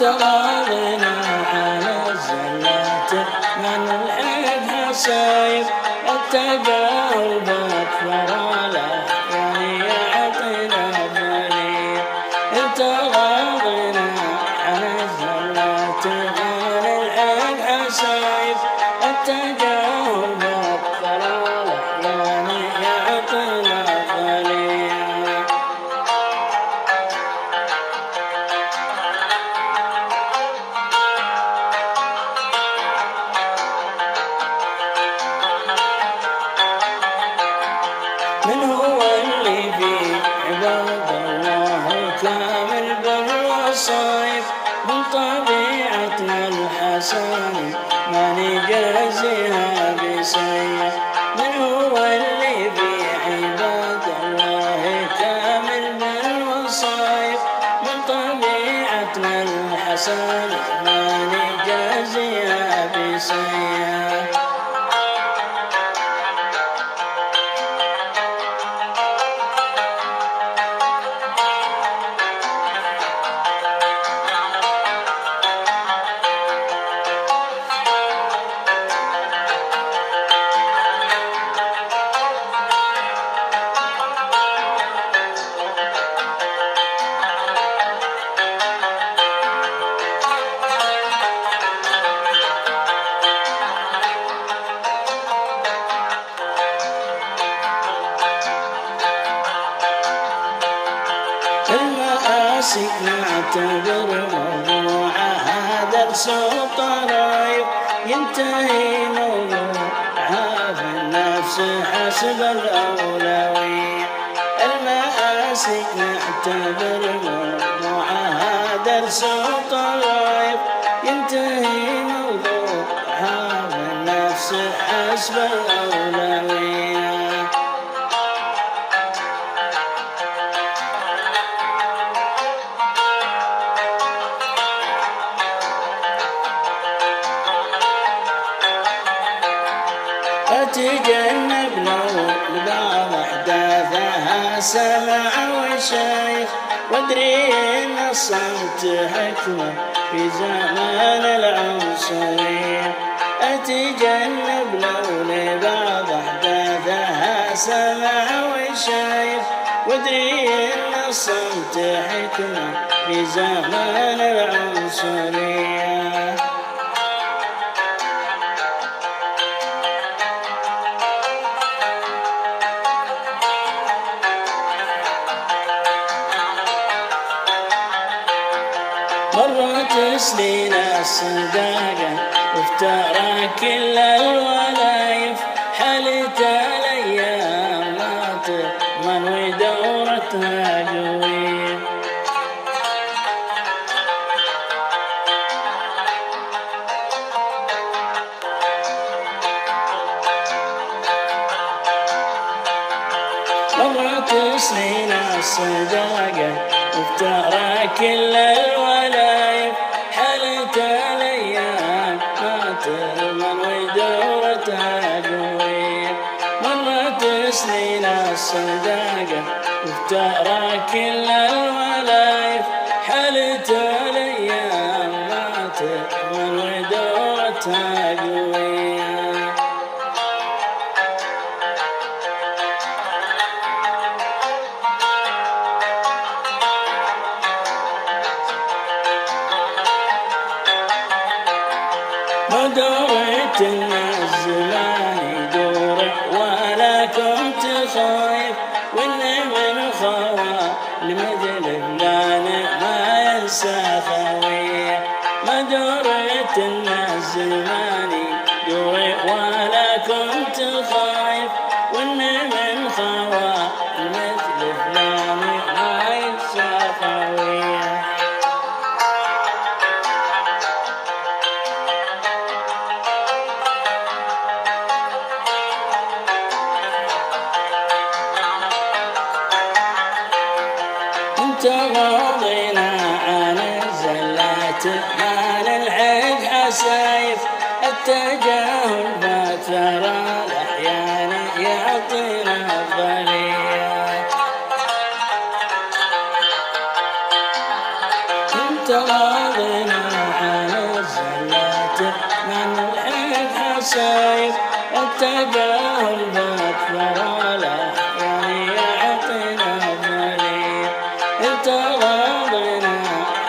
تغاضينا على الزلات من العيبها سايب التجاوب أكثر له يعني يعطينا ضليل. تغاضينا على الزلات من العيبها سايب التجاوب أكثر له يعني يعطينا ضليل. من هو اللي في عباد الله كامل بالوصايف من طبيعتنا الحسن ما نجازيها بسيف. من هو اللي في عباد الله كامل بالوصايف من طبيعتنا الحسن ما نجازيها بسيف. المآسي نعتبر موضوعها درس وطرايف ينتهي موضوعها في النفس حسب الأولوية. المآسي نعتبر موضوعها درس وطرايف ينتهي موضوعها في النفس حسب الأولوية. أتجنب لو لبعض أحداثها سمع وشايف وادري إن الصمت حكمة في زمان العنصرية. أتجنب لو لبعض أحداثها سمع وشايف وادري إن الصمت حكمة في زمان العنصرية. مرت سنين الصداقة وافترى كل الولايف حلت الأيام ما تضمن ودورتها قوية. مرت سنين الصداقة وافترى كل الولايف حلت الأيام ما تضمن ودورتها قوية. مرت سنين الصداقة وافترى كل الولايف حلت الأيام ما تضمن ودورتها قوية. ما دورت الزمان يدور ولا كنت خايف وإن من خوا لمثل فلان ما ينسى خويه. ما دورت الزمان يدور ولا كنت خايف وإن من خوا لمثل فلان ما ينسى خويه. تغاضينا عن الزلات مال العيب حسايف التجاهل بأكثر الأحيان يعطينا الضليل. تراضينا عن الزلات ما نلحق حسايف التجاهل بأكثر الأحيان يعطينا ضليل تراضينا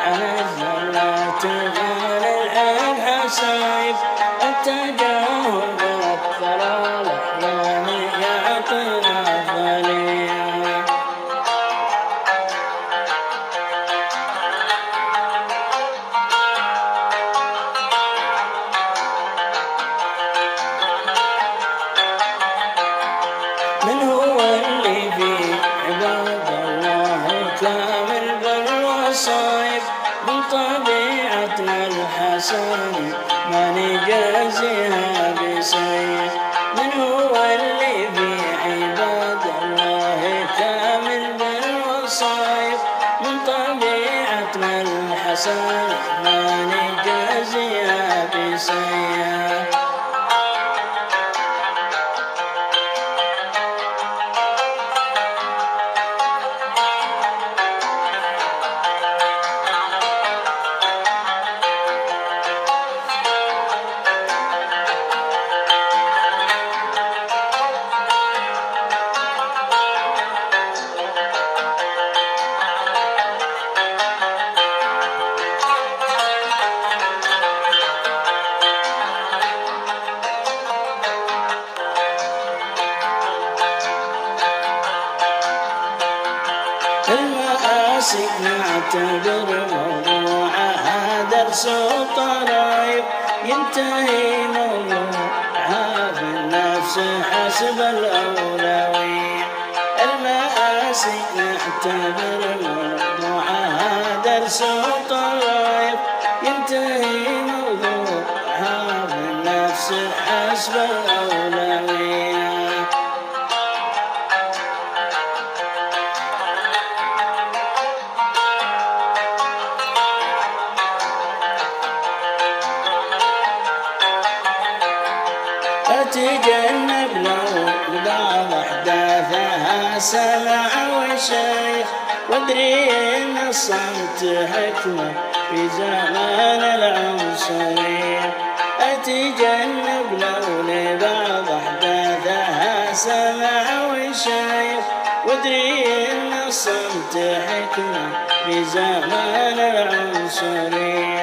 عن الزلات ما نلحق حسايف التجاهل بأكثر الأحيان يعطينا ضليل من هو اللي في عباد الله كامل بالوصايف من طبيعتنا الحسن ما نجازيها بسيف من هو اللي في عباد الله كامل بالوصايف من طبيعتنا الحسن ما نجازيها بسيف المآسي نعتبر موضوعها درس وطرايف ينتهي موضوعها في النفس حسب الأولوية المآسي نعتبر موضوعها درس وطرايف ينتهي موضوعها في النفس حسب الأولوية أتجنب لو بعض أحداثها سمع وشيخ وادري إن الصمت حكمة في زمان العنصرية أتجنب لو بعض أحداثها سمع وشيخ وادري إن الصمت حكمة في زمان العنصرية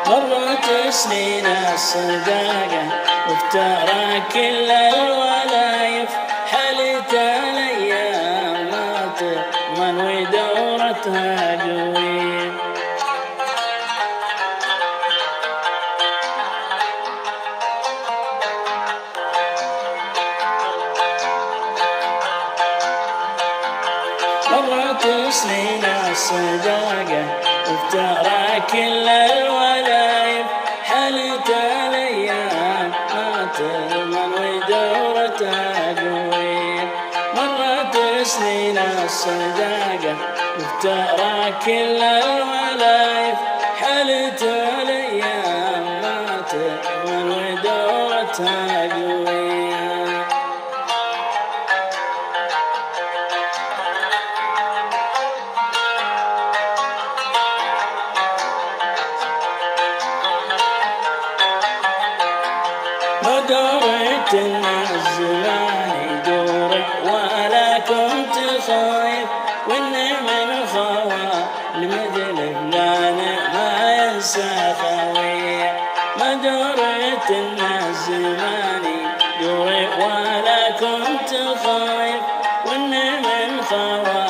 مرت سنين الصداقة وافترى كل الولايف حلت الأيام ما تضمن ودورتها قوية مرت سنين الصداقة وافترى كل الولايف حلت الأيام ما تضمن ودورتها قوية مرت سنين الصداقة وافترى كل الولايف حلت الأيام ما تضمن ودورتها قوية ما دورت الزمان يدورك ولا كنت خايف وإن من خوا لمثل فلان ما ينسى خويه ما دورت الزمان يدورك ولا كنت خايف وإن من خوا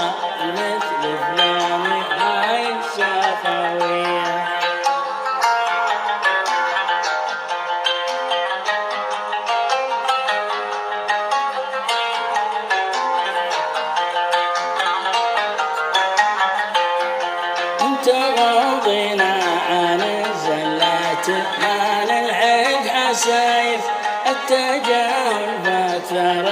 لمثل فلان ما ينسى خويه تراضينا عن الزلات ما نلحق حسايف التجاهل بأكثر